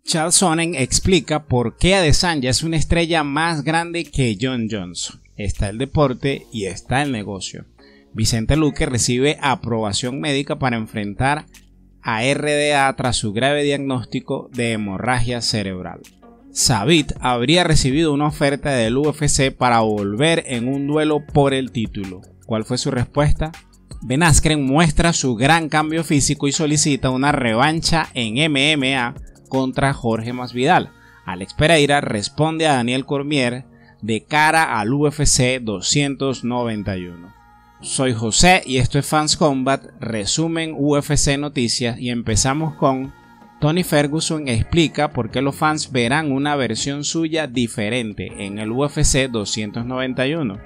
Chael Sonnen explica por qué Adesanya es una estrella más grande que Jon Jones. Está el deporte y está el negocio. Vicente Luque recibe aprobación médica para enfrentar a RDA tras su grave diagnóstico de hemorragia cerebral. Zabit habría recibido una oferta del UFC para volver en un duelo por el título. ¿Cuál fue su respuesta? Ben Askren muestra su gran cambio físico y solicita una revancha en MMA contra Jorge Masvidal. Alex Pereira responde a Daniel Cormier de cara al UFC 291. Soy José y esto es Fans Combat, resumen UFC Noticias, y empezamos con Tony Ferguson explica por qué los fans verán una versión suya diferente en el UFC 291.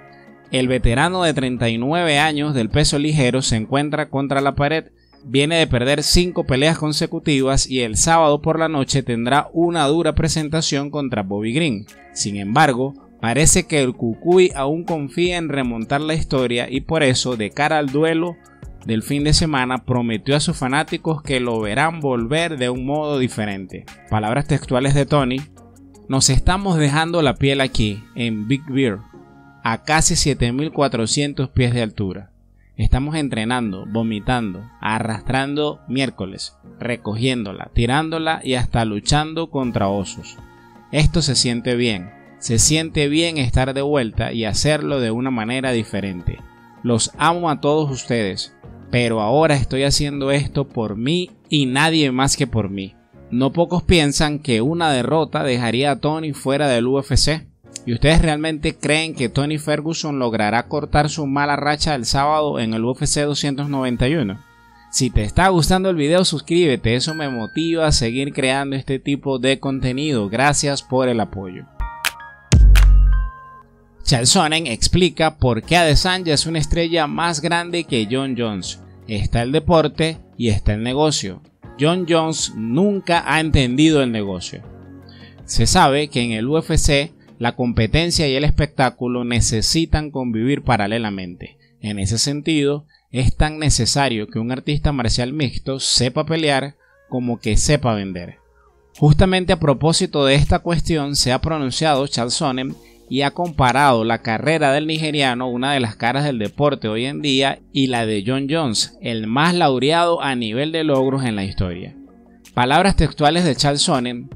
El veterano de 39 años del peso ligero se encuentra contra la pared. Viene de perder 5 peleas consecutivas y el sábado por la noche tendrá una dura presentación contra Bobby Green. Sin embargo, parece que el Cucuy aún confía en remontar la historia y por eso, de cara al duelo del fin de semana, prometió a sus fanáticos que lo verán volver de un modo diferente. Palabras textuales de Tony: nos estamos dejando la piel aquí, en Big Bear, a casi 7.400 pies de altura. Estamos entrenando, vomitando, arrastrando miércoles, recogiéndola, tirándola y hasta luchando contra osos. Esto se siente bien estar de vuelta y hacerlo de una manera diferente. Los amo a todos ustedes, pero ahora estoy haciendo esto por mí y nadie más que por mí. No pocos piensan que una derrota dejaría a Tony fuera del UFC. ¿Y ustedes realmente creen que Tony Ferguson logrará cortar su mala racha el sábado en el UFC 291? Si te está gustando el video, suscríbete, eso me motiva a seguir creando este tipo de contenido. Gracias por el apoyo. Chael Sonnen explica por qué Adesanya es una estrella más grande que Jon Jones. Está el deporte y está el negocio. Jon Jones nunca ha entendido el negocio. Se sabe que en el UFC la competencia y el espectáculo necesitan convivir paralelamente. En ese sentido, es tan necesario que un artista marcial mixto sepa pelear como que sepa vender. Justamente a propósito de esta cuestión se ha pronunciado Chael Sonnen y ha comparado la carrera del nigeriano, una de las caras del deporte hoy en día, y la de Jon Jones, el más laureado a nivel de logros en la historia. Palabras textuales de Chael Sonnen: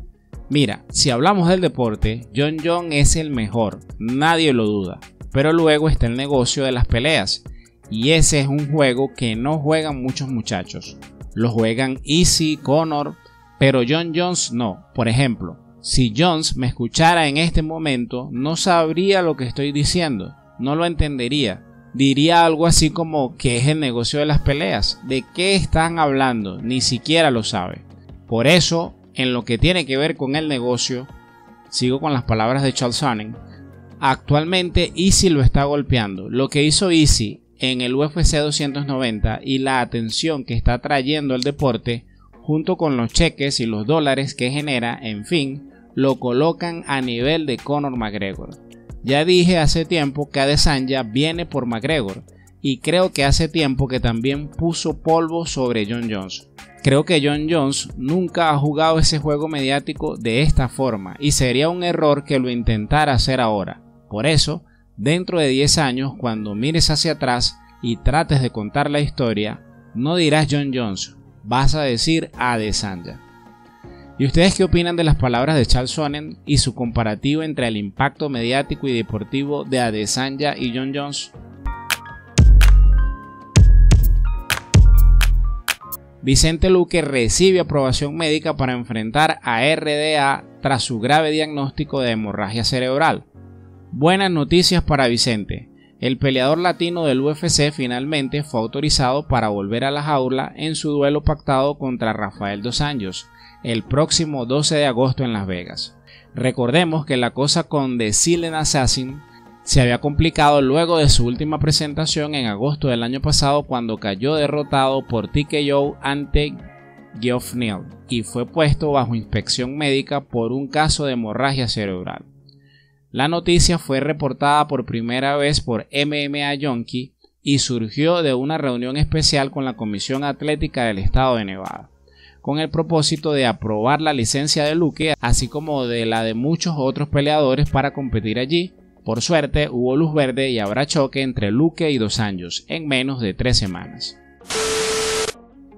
mira, si hablamos del deporte, Jon Jones es el mejor, nadie lo duda, pero luego está el negocio de las peleas, y ese es un juego que no juegan muchos muchachos. Lo juegan Izzy, Conor, pero Jon Jones no. Por ejemplo, si Jones me escuchara en este momento, no sabría lo que estoy diciendo, no lo entendería. Diría algo así como: ¿qué es el negocio de las peleas? ¿De qué están hablando? Ni siquiera lo sabe. Por eso, en lo que tiene que ver con el negocio, sigo con las palabras de Chael Sonnen, actualmente Izzy lo está golpeando. Lo que hizo Izzy en el UFC 290 y la atención que está trayendo el deporte, junto con los cheques y los dólares que genera, en fin, lo colocan a nivel de Conor McGregor. Ya dije hace tiempo que Adesanya viene por McGregor, y creo que hace tiempo que también puso polvo sobre Jon Jones. Creo que Jon Jones nunca ha jugado ese juego mediático de esta forma y sería un error que lo intentara hacer ahora. Por eso, dentro de 10 años, cuando mires hacia atrás y trates de contar la historia, no dirás Jon Jones, vas a decir Adesanya. ¿Y ustedes qué opinan de las palabras de Chael Sonnen y su comparativo entre el impacto mediático y deportivo de Adesanya y Jon Jones? Vicente Luque recibe aprobación médica para enfrentar a RDA tras su grave diagnóstico de hemorragia cerebral. Buenas noticias para Vicente. El peleador latino del UFC finalmente fue autorizado para volver a la jaula en su duelo pactado contra Rafael dos Anjos el próximo 12 de agosto en Las Vegas. Recordemos que la cosa con The Silent Assassin se había complicado luego de su última presentación en agosto del año pasado, cuando cayó derrotado por TKO ante Geoff Neal y fue puesto bajo inspección médica por un caso de hemorragia cerebral. La noticia fue reportada por primera vez por MMA Junkie y surgió de una reunión especial con la Comisión Atlética del Estado de Nevada. con el propósito de aprobar la licencia de Luque, así como de la de muchos otros peleadores para competir allí. Por suerte hubo luz verde y habrá choque entre Luque y Dos Anjos en menos de 3 semanas.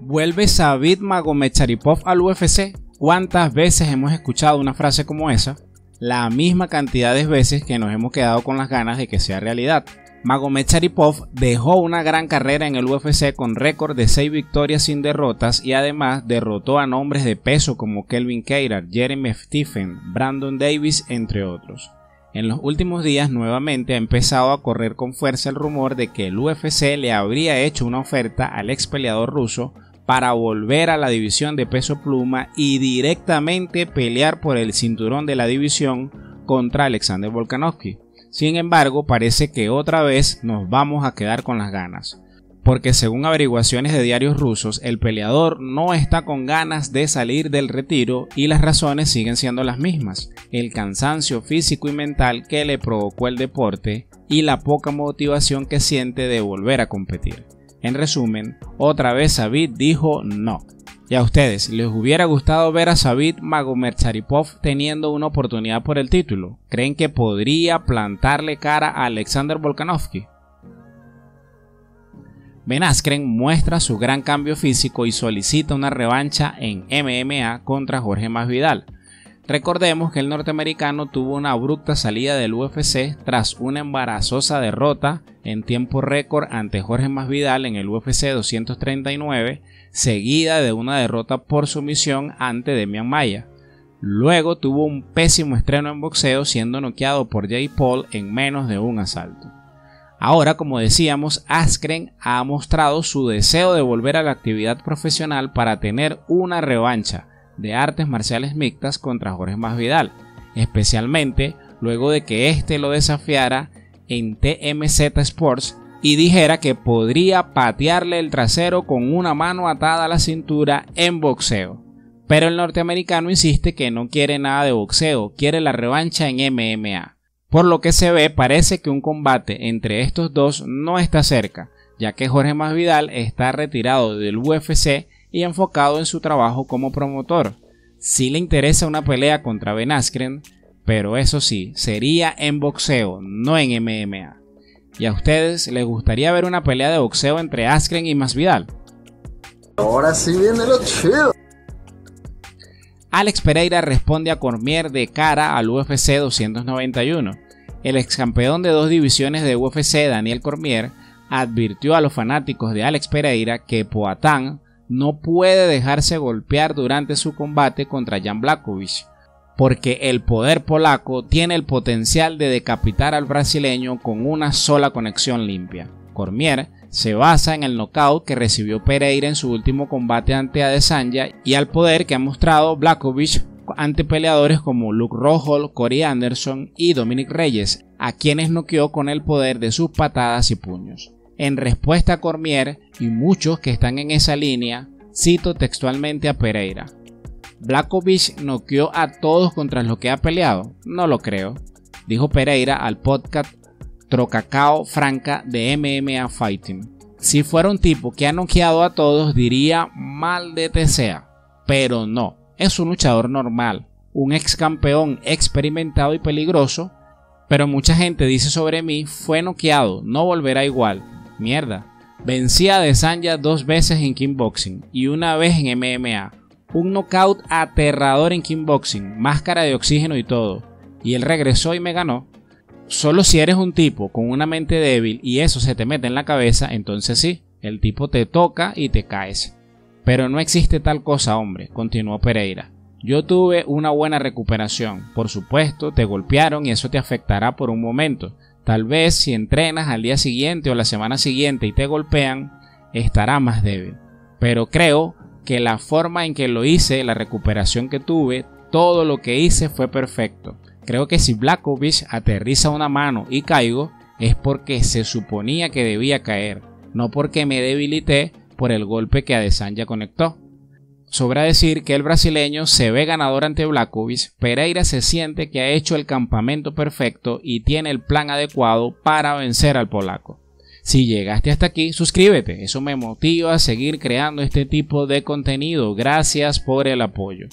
¿Vuelve Zabit Magomedsharipov al UFC? ¿Cuántas veces hemos escuchado una frase como esa? La misma cantidad de veces que nos hemos quedado con las ganas de que sea realidad. Magomedsharipov dejó una gran carrera en el UFC con récord de 6 victorias sin derrotas y además derrotó a nombres de peso como Kelvin Kattar, Jeremy Stephens, Brandon Davis, entre otros. En los últimos días nuevamente ha empezado a correr con fuerza el rumor de que el UFC le habría hecho una oferta al ex peleador ruso para volver a la división de peso pluma y directamente pelear por el cinturón de la división contra Alexander Volkanovski. Sin embargo, parece que otra vez nos vamos a quedar con las ganas, porque según averiguaciones de diarios rusos, el peleador no está con ganas de salir del retiro y las razones siguen siendo las mismas: el cansancio físico y mental que le provocó el deporte y la poca motivación que siente de volver a competir. En resumen, otra vez Zabit dijo no. ¿Y a ustedes les hubiera gustado ver a Zabit Magomedsharipov teniendo una oportunidad por el título? ¿Creen que podría plantarle cara a Alexander Volkanovski? Ben Askren muestra su gran cambio físico y solicita una revancha en MMA contra Jorge Masvidal. Recordemos que el norteamericano tuvo una abrupta salida del UFC tras una embarazosa derrota en tiempo récord ante Jorge Masvidal en el UFC 239, seguida de una derrota por sumisión ante Demian Maia. Luego tuvo un pésimo estreno en boxeo, siendo noqueado por Jake Paul en menos de un asalto. Ahora, como decíamos, Askren ha mostrado su deseo de volver a la actividad profesional para tener una revancha de artes marciales mixtas contra Jorge Masvidal, especialmente luego de que este lo desafiara en TMZ Sports y dijera que podría patearle el trasero con una mano atada a la cintura en boxeo. Pero el norteamericano insiste que no quiere nada de boxeo, quiere la revancha en MMA. Por lo que se ve, parece que un combate entre estos dos no está cerca, ya que Jorge Masvidal está retirado del UFC y enfocado en su trabajo como promotor. Sí le interesa una pelea contra Ben Askren, pero eso sí, sería en boxeo, no en MMA. ¿Y a ustedes les gustaría ver una pelea de boxeo entre Askren y Masvidal? Ahora sí viene lo chido. Alex Pereira responde a Cormier de cara al UFC 291. El ex campeón de 2 divisiones de UFC, Daniel Cormier, advirtió a los fanáticos de Alex Pereira que Poatan no puede dejarse golpear durante su combate contra Jan Blachowicz, porque el poder polaco tiene el potencial de decapitar al brasileño con una sola conexión limpia. Cormier se basa en el knockout que recibió Pereira en su último combate ante Adesanya y al poder que ha mostrado Blachowicz ante peleadores como Luke Rockhold, Corey Anderson y Dominic Reyes, a quienes noqueó con el poder de sus patadas y puños. En respuesta a Cormier y muchos que están en esa línea, cito textualmente a Pereira: ¿Blachowicz noqueó a todos contra los que ha peleado? No lo creo, dijo Pereira al podcast Trocacao Franca de MMA Fighting. Si fuera un tipo que ha noqueado a todos, diría maldete sea, pero no, es un luchador normal, un ex campeón experimentado y peligroso, pero mucha gente dice sobre mí: fue noqueado, no volverá igual. Mierda, vencí a Adesanya 2 veces en kickboxing y 1 vez en MMA, un knockout aterrador en kickboxing, máscara de oxígeno y todo, y él regresó y me ganó. Solo si eres un tipo con una mente débil y eso se te mete en la cabeza, entonces sí, el tipo te toca y te caes. Pero no existe tal cosa, hombre, continuó Pereira. Yo tuve una buena recuperación, por supuesto, te golpearon y eso te afectará por un momento. Tal vez si entrenas al día siguiente o la semana siguiente y te golpean, estará más débil. Pero creo que la forma en que lo hice, la recuperación que tuve, todo lo que hice fue perfecto. Creo que si Blachowicz aterriza una mano y caigo, es porque se suponía que debía caer, no porque me debilité por el golpe que Adesanya conectó. Sobra decir que el brasileño se ve ganador ante Blachowicz. Pereira se siente que ha hecho el campamento perfecto y tiene el plan adecuado para vencer al polaco. Si llegaste hasta aquí, suscríbete, eso me motiva a seguir creando este tipo de contenido. Gracias por el apoyo.